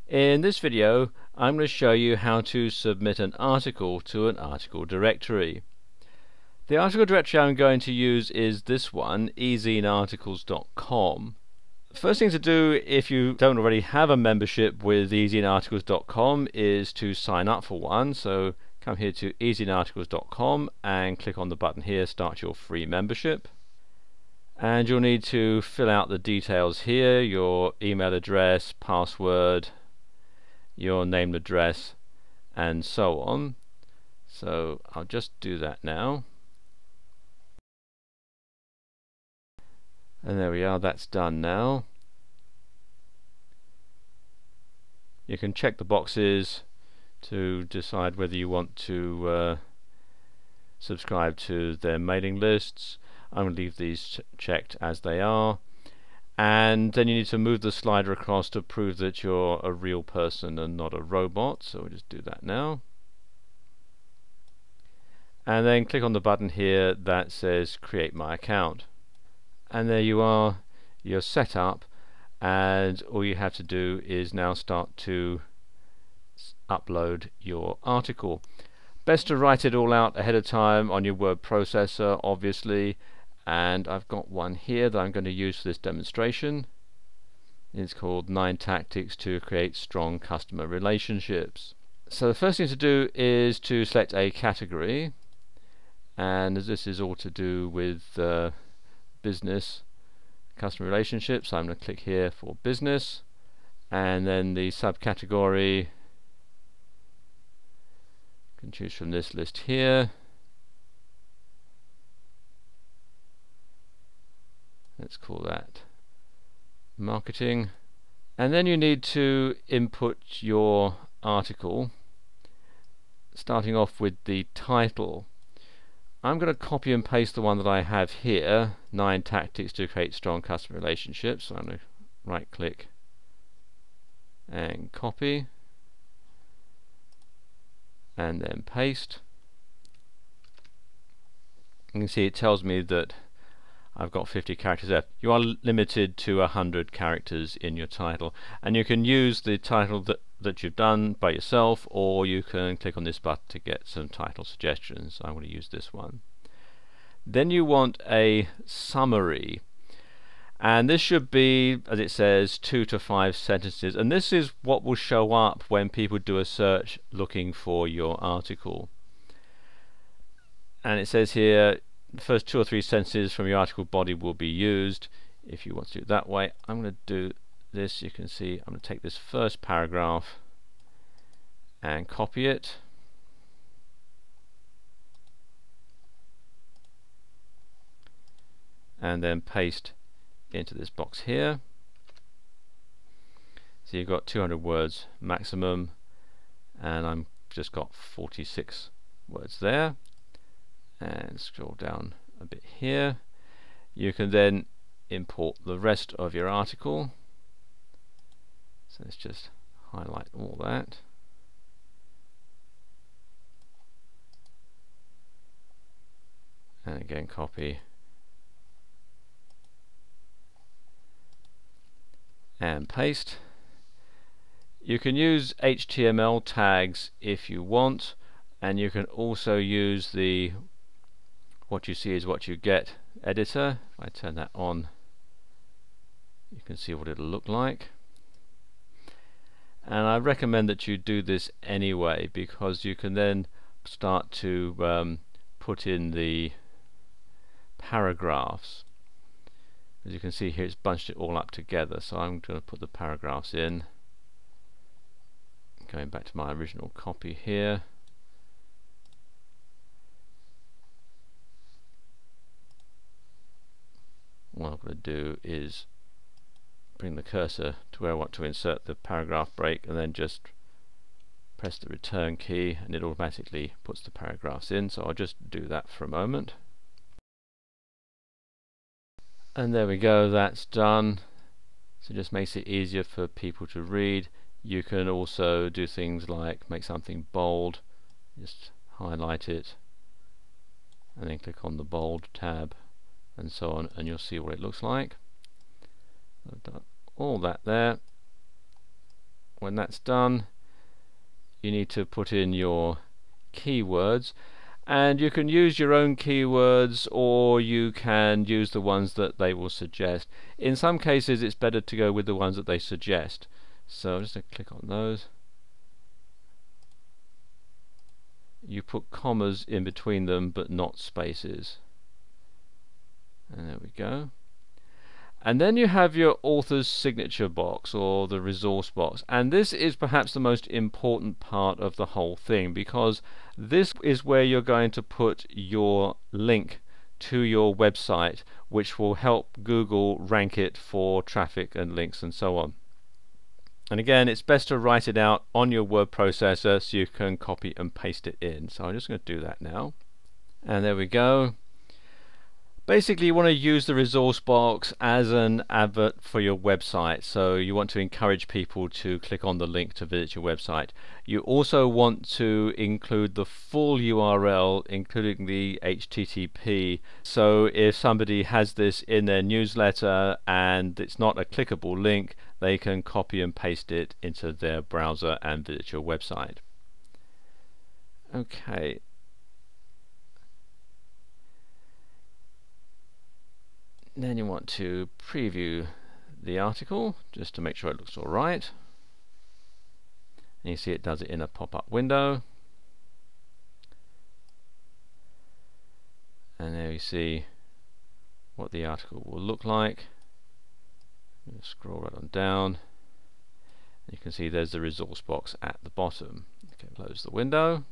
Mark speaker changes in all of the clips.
Speaker 1: In this video, I'm going to show you how to submit an article to an article directory. The article directory I'm going to use is this one, ezinearticles.com. First thing to do if you don't already have a membership with ezinearticles.com is to sign up for one. So come here to ezinearticles.com and click on the button here, start your free membership. And you'll need to fill out the details here, your email address, password, your name and address, and so on. So I'll just do that now. And there we are, that's done now. You can check the boxes to decide whether you want to subscribe to their mailing lists. I'm going to leave these checked as they are. And then you need to move the slider across to prove that you're a real person and not a robot. So we'll just do that now. And then click on the button here that says create my account. And there you are, you're set up, and all you have to do is now start to upload your article. Best to write it all out ahead of time on your word processor, obviously, and I've got one here that I'm going to use for this demonstration. It's called 9 Tactics to Create Strong Customer Relationships. So the first thing to do is to select a category, and as this is all to do with business customer relationships, I'm going to click here for business, and then the subcategory, you can choose from this list here. Let's call that marketing, and then you need to input your article, starting off with the title. I'm going to copy and paste the one that I have here, 9 Tactics to Create Strong Customer Relationships. So I'm going to right click and copy and then paste. You can see it tells me that I've got 50 characters there. You are limited to 100 characters in your title, and you can use the title that you've done by yourself, or you can click on this button to get some title suggestions. I'm going to use this one. Then you want a summary, and this should be, as it says, 2 to 5 sentences, and this is what will show up when people do a search looking for your article. And it says here the first 2 or 3 sentences from your article body will be used. If you want to do it that way, I'm going to do this. You can see I'm going to take this first paragraph and copy it, and then paste into this box here. So you've got 200 words maximum, and I'm just got 46 words there. And scroll down a bit here. You can then import the rest of your article. So let's just highlight all that. And again copy and paste. You can use HTML tags if you want, and you can also use the what you see is what you get editor. If I turn that on, you can see what it'll look like. And I recommend that you do this anyway, because you can then start to put in the paragraphs. As you can see here, it's bunched it all up together, so I'm going to put the paragraphs in. Going back to my original copy here. What I'm going to do is bring the cursor to where I want to insert the paragraph break, and then just press the return key, and it automatically puts the paragraphs in. So I'll just do that for a moment. And there we go, that's done. So it just makes it easier for people to read. You can also do things like make something bold, just highlight it and then click on the bold tab and so on, and you'll see what it looks like. I've done all that there. When that's done, you need to put in your keywords, and you can use your own keywords or you can use the ones that they will suggest. In some cases it's better to go with the ones that they suggest, so just click on those. You put commas in between them but not spaces, and there we go. And then you have your author's signature box or the resource box, and this is perhaps the most important part of the whole thing, because this is where you're going to put your link to your website, which will help Google rank it for traffic and links and so on. And again, it's best to write it out on your word processor so you can copy and paste it in. So I'm just going to do that now, and there we go. Basically, you want to use the resource box as an advert for your website, so you want to encourage people to click on the link to visit your website. You also want to include the full URL, including the HTTP, so if somebody has this in their newsletter and it's not a clickable link, they can copy and paste it into their browser and visit your website. Okay. Then you want to preview the article just to make sure it looks alright. And you see it does it in a pop-up window. And there you see what the article will look like. Scroll right on down. And you can see there's the resource box at the bottom. Okay, close the window.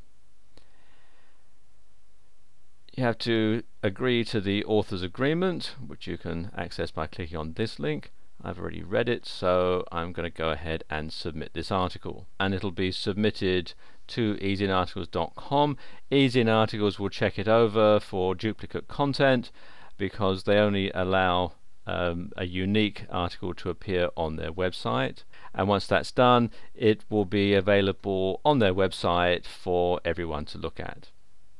Speaker 1: You have to agree to the author's agreement, which you can access by clicking on this link. I've already read it, so I'm going to go ahead and submit this article, and it'll be submitted to easyinarticles.com. Easyinarticles will check it over for duplicate content, because they only allow a unique article to appear on their website, and once that's done, it will be available on their website for everyone to look at.